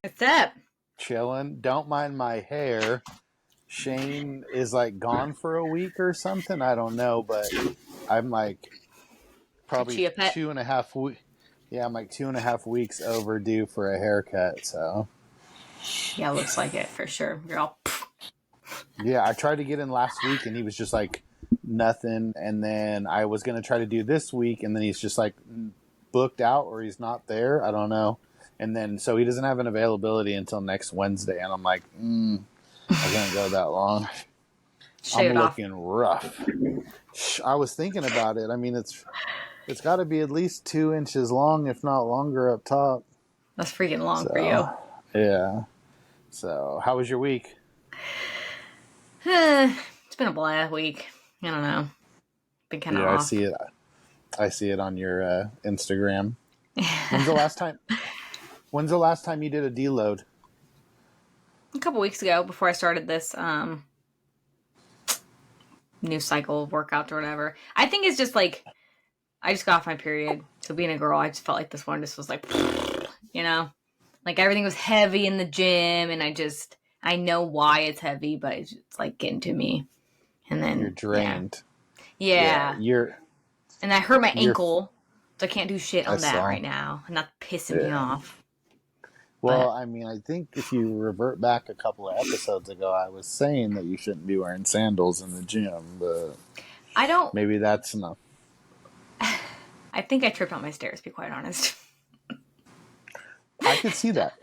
What's up? Chilling. Don't mind my hair. Shane is like gone for a week or something. I don't know, but I'm like A probably chia pet? 2.5 weeks. Yeah, I'm like 2.5 weeks overdue for a haircut. So Yeah, looks like it for sure. You're all. yeah, I tried to get in last week and he was just like nothing. And then I was gonna try to do this week, and then he's just like booked out or he's not there. I don't know. And then so he doesn't have an availability until next Wednesday, and I'm like, I can't go that long. Shave I'm it off. looking rough. I was thinking about it. I mean, it's got to be at least 2 inches long, if not longer, up top. That's freaking long for So you. yeah. So how was your week? It's been a blah week. I don't know. Been kind of Yeah, I off. see it. I see it on your Instagram. When's the last time? When's the last time you did a deload? A couple weeks ago, before I started this new cycle of workouts or whatever. I think it's just like I just got off my period. So being a girl, I just felt like this one just was like, you know, like everything was heavy in the gym, and I know why it's heavy, but it's like getting to me. And You're then drained. Yeah, yeah. you're And I hurt my you're. ankle, so I can't do shit I on that saw. right now, and that's pissing me Yeah. off. Well, But I mean, I think if you revert back a couple of episodes ago, I was saying that you shouldn't be wearing sandals in the gym, but I don't. maybe that's enough. I think I tripped on my stairs. To be quite honest. I could see that.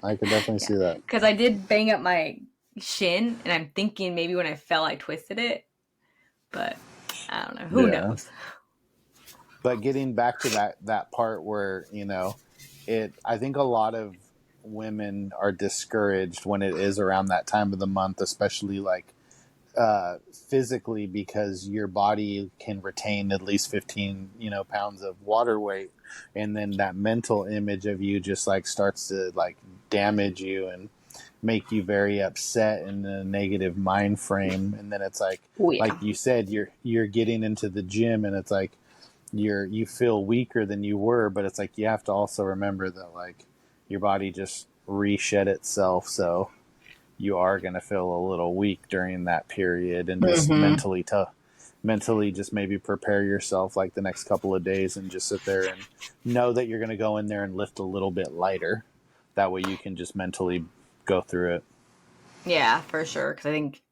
I could definitely see that. Because I did bang up my shin, and I'm thinking maybe when I fell, I twisted it. But I don't know. Who Yeah. knows? But getting back to that part where, I think a lot of women are discouraged when it is around that time of the month, especially like physically, because your body can retain at least 15 pounds of water weight, and then that mental image of you just like starts to like damage you and make you very upset in a negative mind frame. And then it's Oh like yeah. you said, you're getting into the gym, and it's like you feel weaker than you were, but it's like you have to also remember that like your body just reshed itself, so you are going to feel a little weak during that period, and just Mm-hmm. mentally just maybe prepare yourself like the next couple of days and just sit there and know that you're going to go in there and lift a little bit lighter. That way you can just mentally go through it. Yeah, for sure. Because I think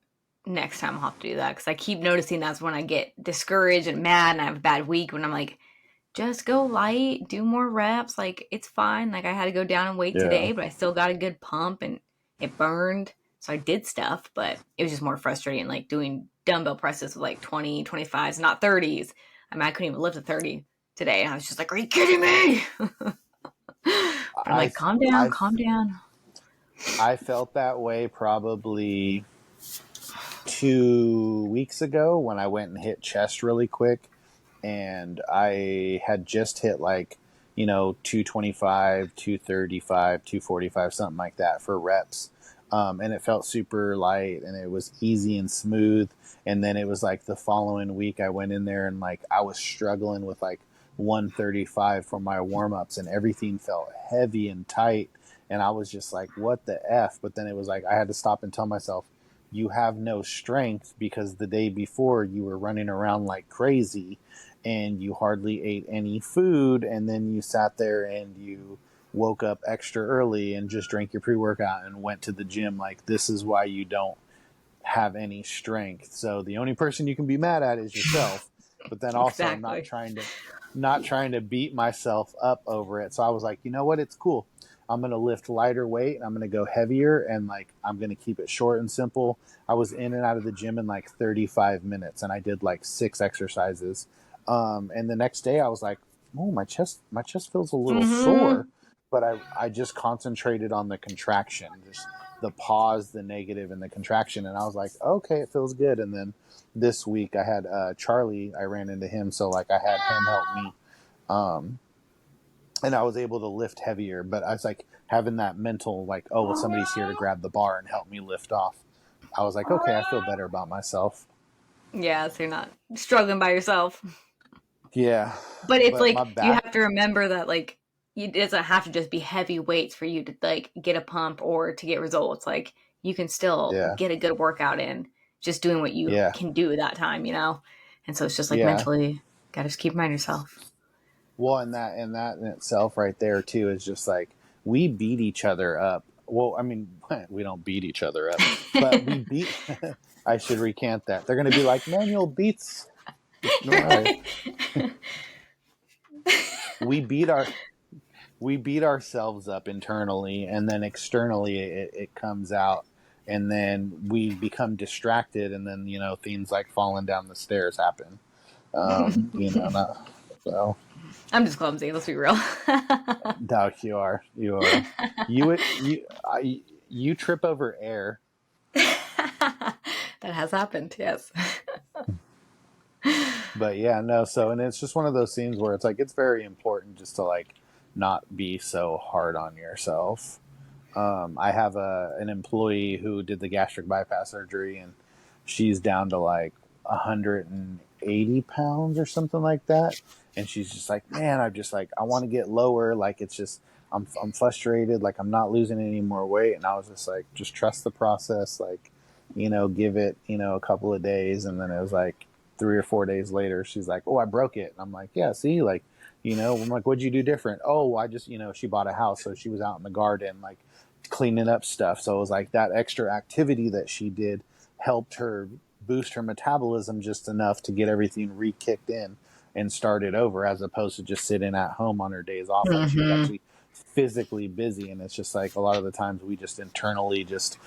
next time I'll have to do that. Because I keep noticing that's when I get discouraged and mad, and I have a bad week when I'm like, just go light, do more reps. Like, it's fine. Like, I had to go down and weight Yeah. today, but I still got a good pump and it burned. So I did stuff, but it was just more frustrating, like doing dumbbell presses with like 20, 25s, not 30s. I mean, I couldn't even lift a 30 today. And I was just like, are you kidding me? But I'm I like, calm down, I calm down. I felt that way probably 2 weeks ago when I went and hit chest really quick, and I had just hit like 225, 235, 245, something like that for reps. And it felt super light and it was easy and smooth. And then it was like the following week I went in there and like I was struggling with like 135 for my warm-ups, and everything felt heavy and tight, and I was just like, what the F? But then it was like I had to stop and tell myself, you have no strength because the day before you were running around like crazy and you hardly ate any food, and then you sat there and you woke up extra early and just drank your pre-workout and went to the gym. Like, this is why you don't have any strength. So the only person you can be mad at is yourself. But then also Exactly. not trying to beat myself up over it. So I was like, you know what, it's cool. I'm going to lift lighter weight and I'm going to go heavier, and like I'm going to keep it short and simple. I was in and out of the gym in like 35 minutes, and I did like 6 exercises. And the next day I was like, oh, my chest feels a little Mm-hmm. sore, but I just concentrated on the contraction, just the pause, the negative, and the contraction. And I was like, okay, it feels good. And then this week I had Charlie, I ran into him. So like I had him help me. Um, and I was able to lift heavier, but I was like having that mental, like, oh, well, somebody's here to grab the bar and help me lift off. I was like, okay, I feel better about myself. Yeah, so you're not struggling by yourself. Yeah. But it's But my like you back, have to remember that like it doesn't have to just be heavy weights for you to like get a pump or to get results. Like you can still yeah. get a good workout in just doing what you Yeah. can do that time, you know? And so it's just like Yeah. mentally gotta just keep reminding yourself. Well, and that in itself right there too is just like we beat each other up. Well, I mean, we don't beat each other up, but we beat. I should recant that. They're going to be like Manuel beats Mariah. Right? We beat our we beat ourselves up internally, and then externally it comes out, and then we become distracted, and then things like falling down the stairs happen. Not so. I'm just clumsy, let's be real. No, you are, you trip over air. That has happened, yes. But yeah, no. So, and it's just one of those scenes where it's like it's very important just to like not be so hard on yourself. I have an employee who did the gastric bypass surgery, and she's down to like 180 pounds or something like that. And she's just like, man, I'm just like, I want to get lower. Like, it's just, I'm frustrated. Like, I'm not losing any more weight. And I was just like, just trust the process. Like, give it, a couple of days. And then it was like 3 or 4 days later, she's like, oh, I broke it. And I'm like, yeah, see, like, I'm like, what'd you do different? Oh, I just, she bought a house. So she was out in the garden, like cleaning up stuff. So it was like that extra activity that she did helped her boost her metabolism just enough to get everything re-kicked in and started over, as opposed to just sitting at home on her days off. Like she was Hmm. actually physically busy. And it's just like a lot of the times we just internally just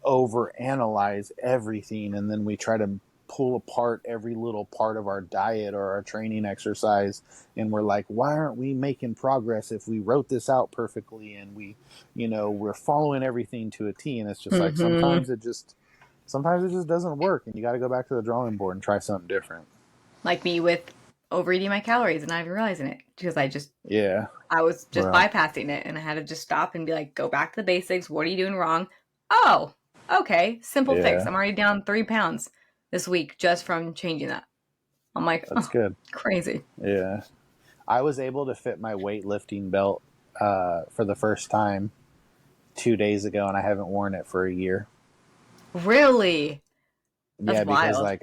over analyze everything, and then we try to pull apart every little part of our diet or our training exercise, and we're like, why aren't we making progress if we wrote this out perfectly and we're following everything to a T? And it's just like Hmm. sometimes it just doesn't work, and you got to go back to the drawing board and try something different. Like me with overeating my calories and not even realizing it because Yeah. I was just Well, bypassing it and I had to just stop and be like, go back to the basics. What are you doing wrong? Oh, okay. Simple fix. yeah, I'm already down 3 pounds this week just from changing that. I'm like, that's oh, good. crazy. Yeah. I was able to fit my weightlifting belt for the first time 2 days ago, and I haven't worn it for a year. Really? That's Yeah, because wild. like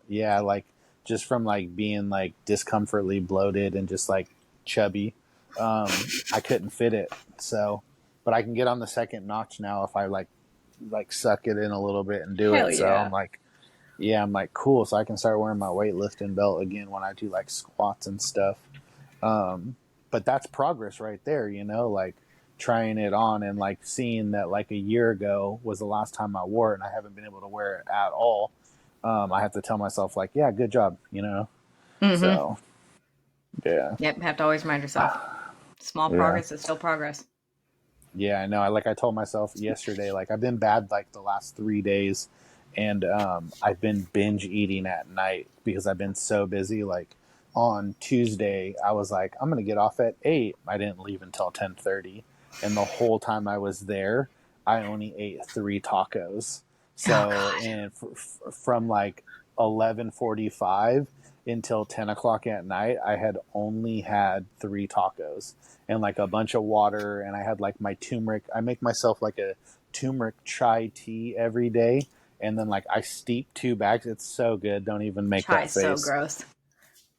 yeah, like just from like being like discomfortably bloated and just like chubby, I couldn't fit it. So, but I can get on the second notch now if I like suck it in a little bit and do Hell it. So yeah. I'm like, yeah, I'm like cool. So I can start wearing my weightlifting belt again when I do like squats and stuff. Um, but that's progress right there, like trying it on and like seeing that like a year ago was the last time I wore it and I haven't been able to wear it at all. I have to tell myself like, yeah, good job. Mm-hmm. So yeah, Yep. Have to always remind yourself. Small yeah, progress is still progress. yeah. I know. I told myself yesterday, like I've been bad like the last 3 days, and I've been binge eating at night because I've been so busy. Like on Tuesday, I was like, I'm gonna get off at 8. I didn't leave until 10:30, and the whole time I was there, I only ate 3 tacos. Oh So God. and from like 11:45 until 10 o'clock at night, I had only had 3 tacos and like a bunch of water, and I had like my turmeric. I make myself like a turmeric chai tea every day, and then like I steep 2 bags. It's so good. Don't even make Chai that is so face. gross.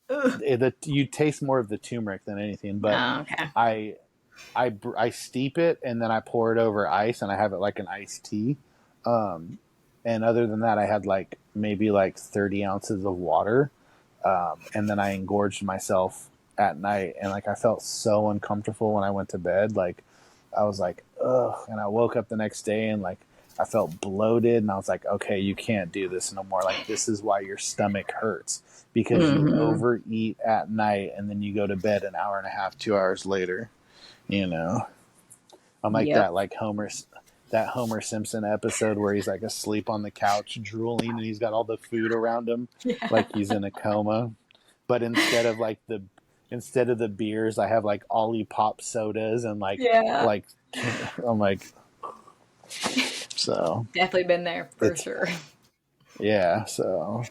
Ugh. You taste more of the turmeric than anything, but Oh, okay. I I steep it and then I pour it over ice and I have it like an iced tea. Um, and other than that, I had like maybe like 30 ounces of water, and then I engorged myself at night, and like I felt so uncomfortable when I went to bed. Like I was like, ugh, and I woke up the next day and like I felt bloated, and I was like, okay, you can't do this no more. Like this is why your stomach hurts because you Mm-hmm. overeat at night and then you go to bed an hour and a half, 2 hours later. You know, I'm like Yep. that Homer Simpson episode where he's like asleep on the couch drooling and he's got all the food around him Yeah. like he's in a coma. But instead of the beers, I have like Ollie Pop sodas and Yeah. like I'm like so Definitely been there for it's sure. yeah so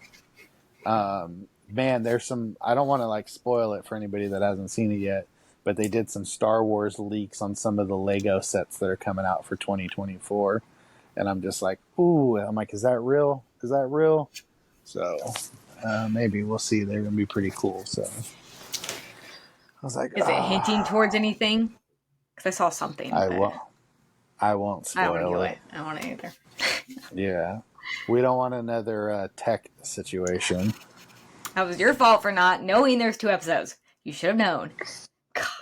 man, there's some. I don't want to like spoil it for anybody that hasn't seen it yet, but they did some Star Wars leaks on some of the Lego sets that are coming out for 2024, and I'm just like, ooh. I'm like, is that real? Is that real? So maybe we'll see. They're gonna be pretty cool. So I was like, Is it hinting towards anything? Because I saw something, I but won't. I won't I don't want to spoil do it. it. I don't want to either. Yeah, we don't want another tech situation. That was your fault for not knowing there's 2 episodes. You should have known.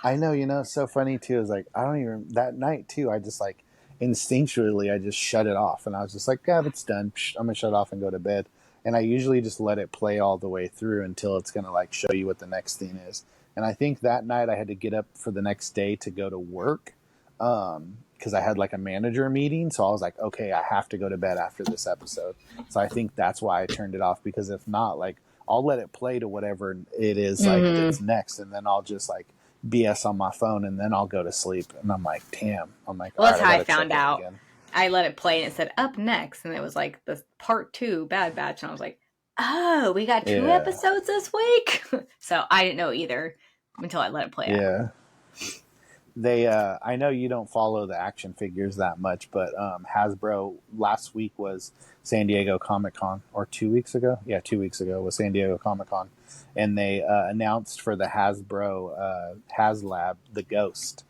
I know, it's so funny too. Is like I don't even that night too. I just like instinctually I just shut it off, and I was just like, "Yeah, it's done. I'm gonna shut it off and go to bed." And I usually just let it play all the way through until it's gonna like show you what the next thing is. And I think that night I had to get up for the next day to go to work because I had like a manager meeting. So I was like, "Okay, I have to go to bed after this episode." So I think that's why I turned it off, because if not, like I'll let it play to whatever it is like that's next, and then I'll just like BS on my phone, and then I'll go to sleep. And I'm like, damn. I'm like, Well, all that's right, how I I gotta check found it out. again. I let it play and it said up next, and it was like the part 2 Bad Batch, and I was like, oh, we got 2 Yeah, episodes this week. So I didn't know either until I let it play out. yeah. They, I know you don't follow the action figures that much, but Hasbro last week was San Diego Comic Con, or 2 weeks ago. Yeah, 2 weeks ago was San Diego Comic Con, and they announced for the Hasbro HasLab the Ghost.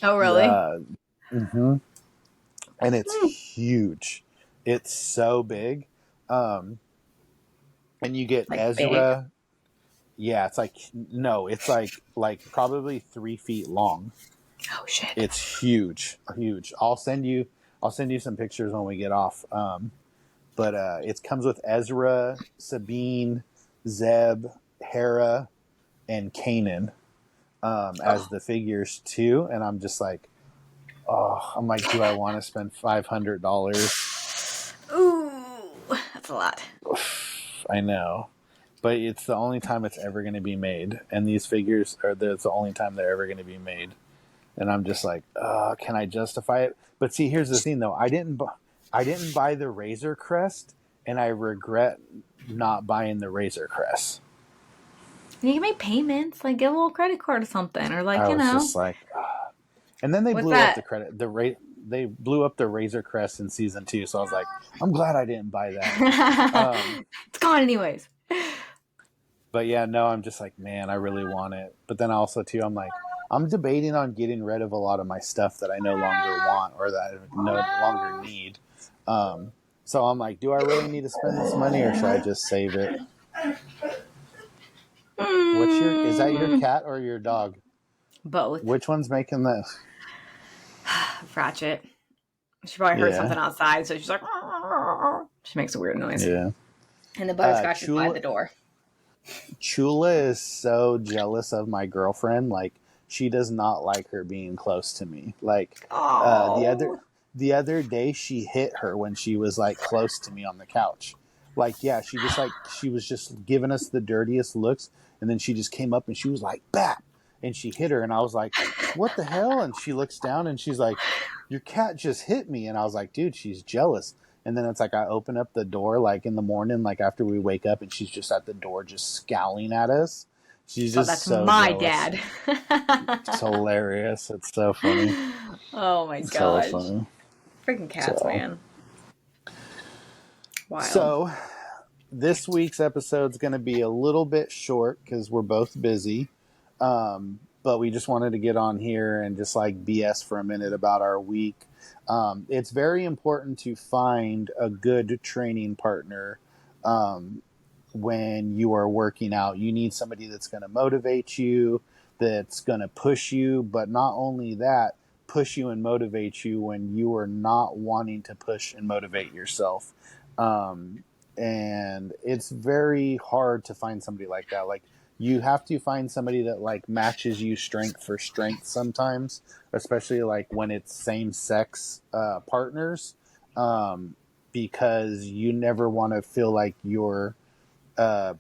Oh, really? Mm-hmm. And it's huge. It's so big. Um, and you get Like big. Ezra. Yeah, it's like no, it's like probably 3 feet long. Oh, shit. It's huge, huge. I'll send you some pictures when we get off. But it comes with Ezra, Sabine, Zeb, Hera, and Kanan as Oh, the figures too. And I'm just like, oh, I'm like, do I want to spend $500? ooh, that's a lot. I know, but it's the only time it's ever going to be made, and these figures are that's the only time they're ever going to be made. And I'm just like, can I justify it? But see, here's the thing though, I didn't buy the Razor Crest, and I regret not buying the Razor Crest. You can make payments, like get a little credit card or something, or like I was just like, and then they what's blew up that? the credit they blew up the Razor Crest in season 2, so I was like, I'm glad I didn't buy that. It's gone anyways. But yeah, no, I'm just like, man, I really want it. But then also too, I'm like, I'm debating on getting rid of a lot of my stuff that I no longer want or that I no longer need. So I'm like, do I really need to spend this money, or should I just save it? Is that your cat or your dog? Both. Which one's making this? Ratchet. She probably heard Yeah, something outside, so she's like, she makes a weird noise. yeah. And the butterscotch is by Chula, the door. Chula is so jealous of my girlfriend. Like, she does not like her being close to me. Like, uh, the other Oh. the other day she hit her when she was like close to me on the couch. Like, yeah, she was just giving us the dirtiest looks, and then she just came up and she was like, "Bap!" and she hit her, and I was like, "What the hell?" And she looks down and she's like, "Your cat just hit me," and I was like, "Dude, she's jealous." And then it's like I open up the door like in the morning, like after we wake up, and she's just at the door, just scowling at us. She's Oh, just that's so my jealous. dad. It's hilarious. It's so funny. Oh my It's so gosh. funny. Freaking cats, So, man. Wild. so this week's episode's going to be a little bit short because we're both busy. But we just wanted to get on here and just like BS for a minute about our week. It's very important to find a good training partner when you are working out. You need somebody that's going to motivate you, that's going to push you, but not only that, push you and motivate you when you are not wanting to push and motivate yourself. Um, and it's very hard to find somebody like that. Like, you have to find somebody that like matches you strength for strength sometimes, especially like when it's same sex partners, because you never want to feel like you're uh,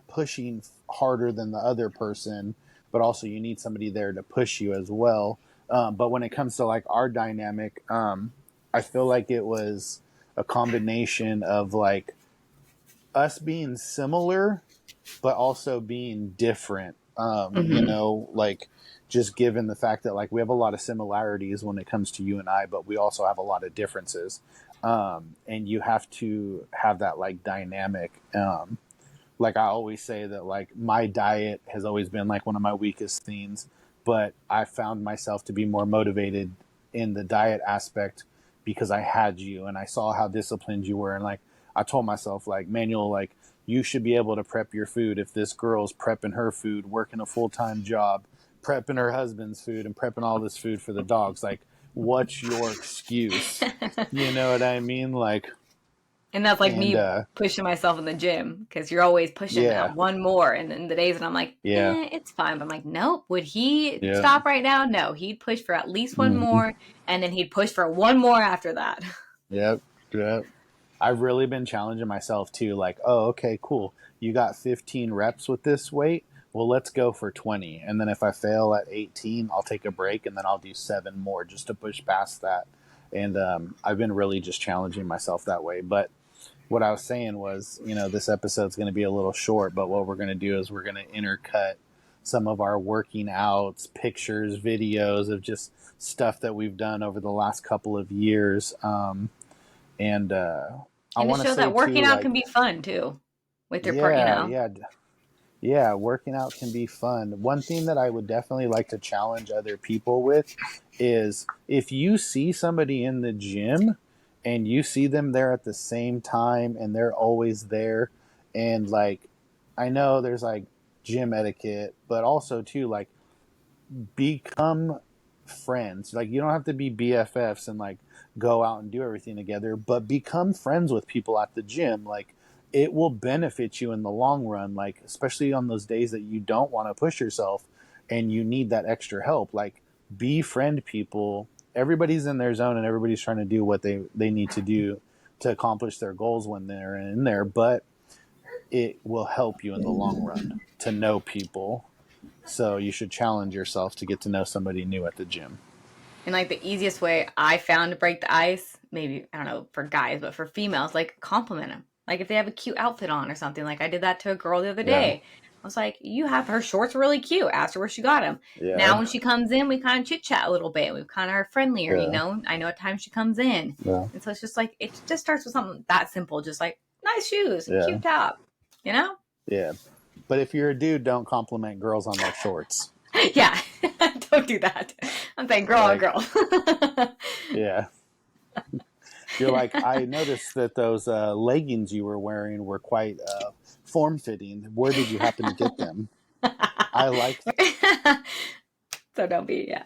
pushing harder than the other person, but also you need somebody there to push you as well. But when it comes to like our dynamic, I feel like it was a combination of like us being similar, but also being different. You Mm-hmm. know, like just given the fact that like we have a lot of similarities when it comes to you and I, but we also have a lot of differences. And you have to have that like dynamic. Like I always say that like my diet has always been like one of my weakest things, but I found myself to be more motivated in the diet aspect because I had you and I saw how disciplined you were. And like I told myself like, Manuel, like you should be able to prep your food. If this girl's prepping her food, working a full-time job, prepping her husband's food and prepping all this food for the dogs, like what's your excuse? You know what I mean? Like, And that's like and me pushing myself in the gym because you're always pushing yeah, one more. And then the days that I'm like, yeah, it's fine. But I'm like, nope. Would he yeah. stop right now? No, he'd push for at least one Mm-hmm. more. And then he'd push for one more after that. Yep. Yep. I've really been challenging myself too. Like, oh, okay, cool. You got 15 reps with this weight. Well, let's go for 20. And then if I fail at 18, I'll take a break and then I'll do 7 more just to push past that. And I've been really just challenging myself that way. But what I was saying was, you know, this episode's going to be a little short, but what we're going to do is we're going to intercut some of our working outs, pictures, videos of just stuff that we've done over the last couple of years. And I And to want to show say that too, working out like, can be fun too with your part, yeah, yeah, yeah, working out can be fun. One thing that I would definitely like to challenge other people with is if you see somebody in the gym and you see them there at the same time and they're always there, and like, I know there's like gym etiquette, but also too, like, become friends. Like you don't have to be BFFs and like go out and do everything together, but become friends with people at the gym. Like it will benefit you in the long run, like especially on those days that you don't want to push yourself and you need that extra help. Like befriend people. Everybody's in their zone and everybody's trying to do what they need to do to accomplish their goals when they're in there, but it will help you in the long run to know people, so you should challenge yourself to get to know somebody new at the gym. And like the easiest way I found to break the ice, maybe, I don't know, for guys, but for females, like compliment them. Like if they have a cute outfit on or something, like I did that to a girl the other Yeah. day. I was like, you have her shorts are really cute. Asked her where she got them. Yeah. Now when she comes in, we kind of chit chat a little bit. We kind of are friendlier, you Yeah. know. I know what time she comes in, Yeah. and so it's just like it just starts with something that simple, just like nice shoes, Yeah. cute top, you know. Yeah. But if you're a dude, don't compliment girls on their shorts. Yeah, don't do that. I'm saying girl on Like, girl. yeah. You're like, I noticed that those leggings you were wearing were quite form fitting. Where did you happen to get them? I like them. So don't be, yeah.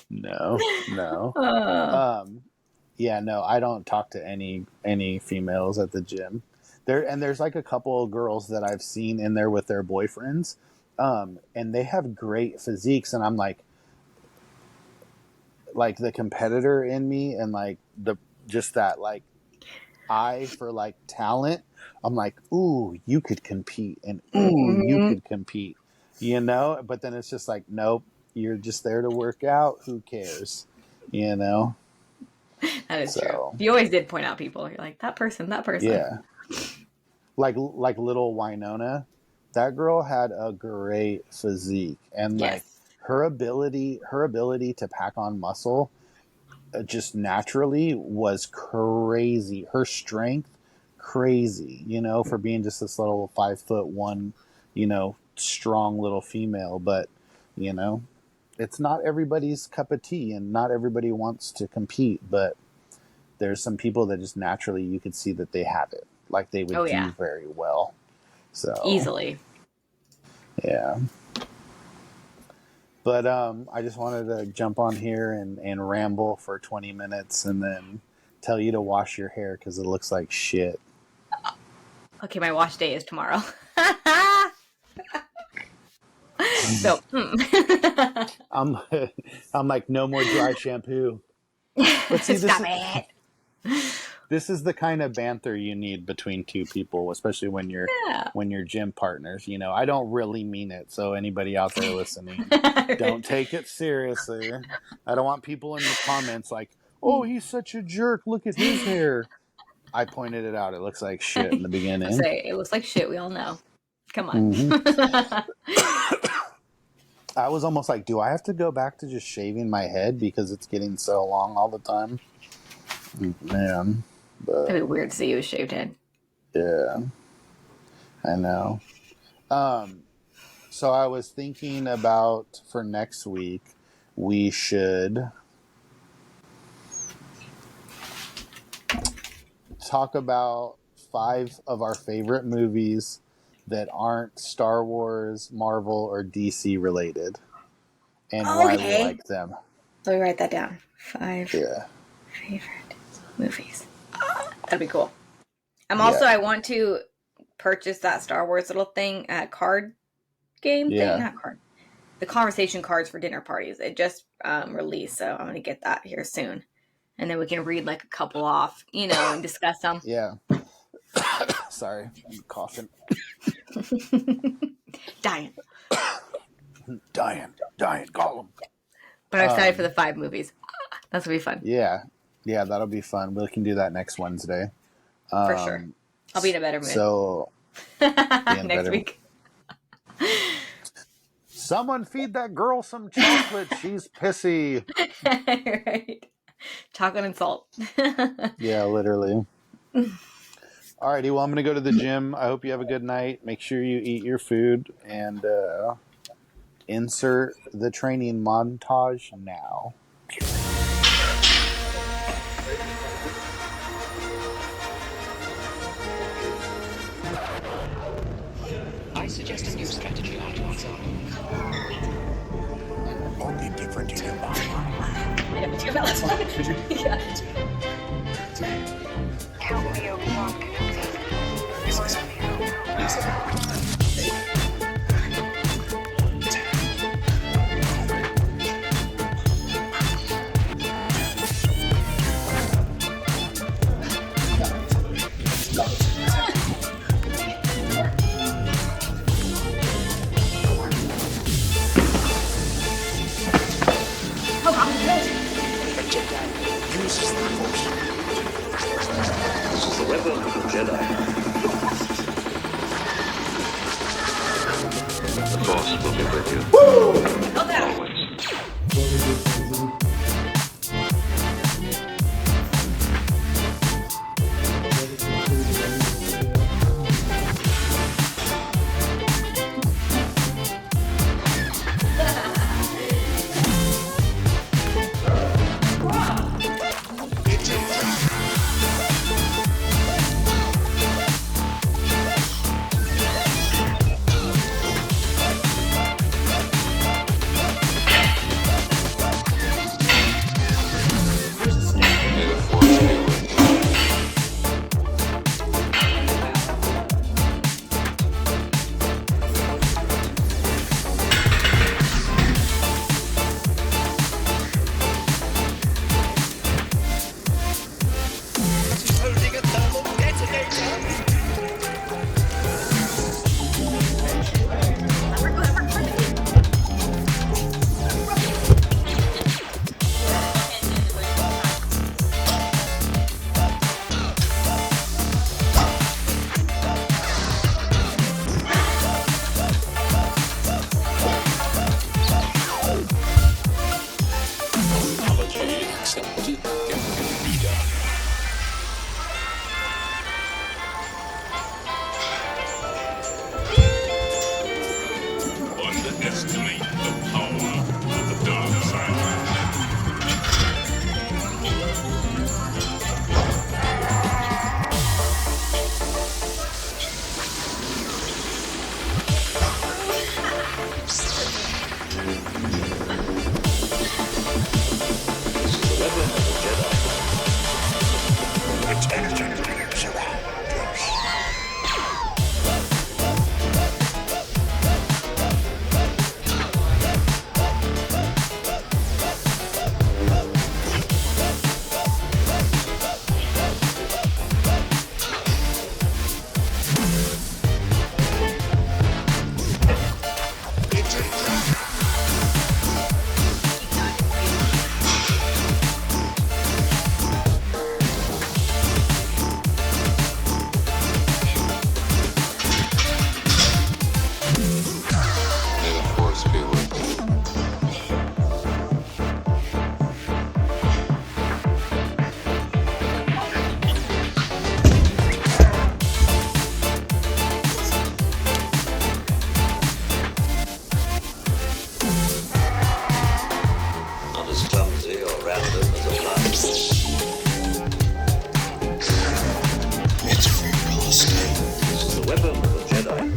No, no. Uh, Um, yeah, no, I don't talk to any females at the gym. There's like a couple of girls that I've seen in there with their boyfriends, and they have great physiques, and I'm like the competitor in me, and like the just that like eye for like talent. I'm like, ooh, you could compete, and ooh, you mm-hmm. could compete, you know. But then it's just like, nope, you're just there to work out. Who cares, you know? That is true. So You always did point out people. You're like, that person, that person. yeah, like little Winona, that girl had a great physique, and like Yes. her ability to pack on muscle just naturally was crazy. Her strength, crazy, you know, for being just this little 5'1", you know, strong little female. But you know, it's not everybody's cup of tea, and not everybody wants to compete. But there's some people that just naturally you could see that they have it, like they would Oh, do yeah. very well. So Easily. yeah. But I just wanted to jump on here and ramble for 20 minutes and then tell you to wash your hair because it looks like shit. Okay, my wash day is tomorrow. So, I'm I'm like, no more dry shampoo. But see, stop it. this is the kind of banter you need between two people, especially Yeah. when you're gym partners. You know, I don't really mean it. So anybody out there listening, don't take it seriously. I don't want people in the comments like, "Oh, he's such a jerk. Look at his hair." I pointed it out. It looks like shit in the I beginning. say it looks like shit. We all know. Come on. I was almost like, do I have to go back to just shaving my head because it's getting so long all the time? Man, but That'd be weird to see you with shaved head. yeah, I know. So I was thinking about for next week, we should talk about 5 of our favorite movies that aren't Star Wars, Marvel, or DC related, and why we Okay. like them. Let me write that down. 5 Yeah. favorite movies. That'd be cool. Yeah. I want to purchase that Star Wars little thing, card game thing. Yeah. Not card. The conversation cards for dinner parties. It just released, so I'm going to get that here soon. And then we can read like a couple off, and discuss them. Yeah. Sorry, I'm coughing. Dying. Dying, Gollum. But I'm excited for the 5 movies. That's going to be fun. Yeah, that'll be fun. We can do that next Wednesday. For sure. I'll be in a better mood. So, next week. Someone feed that girl some chocolate. She's pissy. Right. Chocolate and salt. Yeah, literally. Alrighty, well, I'm going to go to the gym. I hope you have a good night. Make sure you eat your food and insert the training montage now. I suggest a new strategy, Artworks. Only different in your mind. Yeah. Count me Obi-Wan Jedi uses the Force. This is the weapon of the Jedi. The Force will be with you. Always. May the Force be with you. Holding a thermal detonator. Apology accepted. Be done. Underestimate the power of the dark side. This is the weapon of the Jedi. Intelligent surround us. side.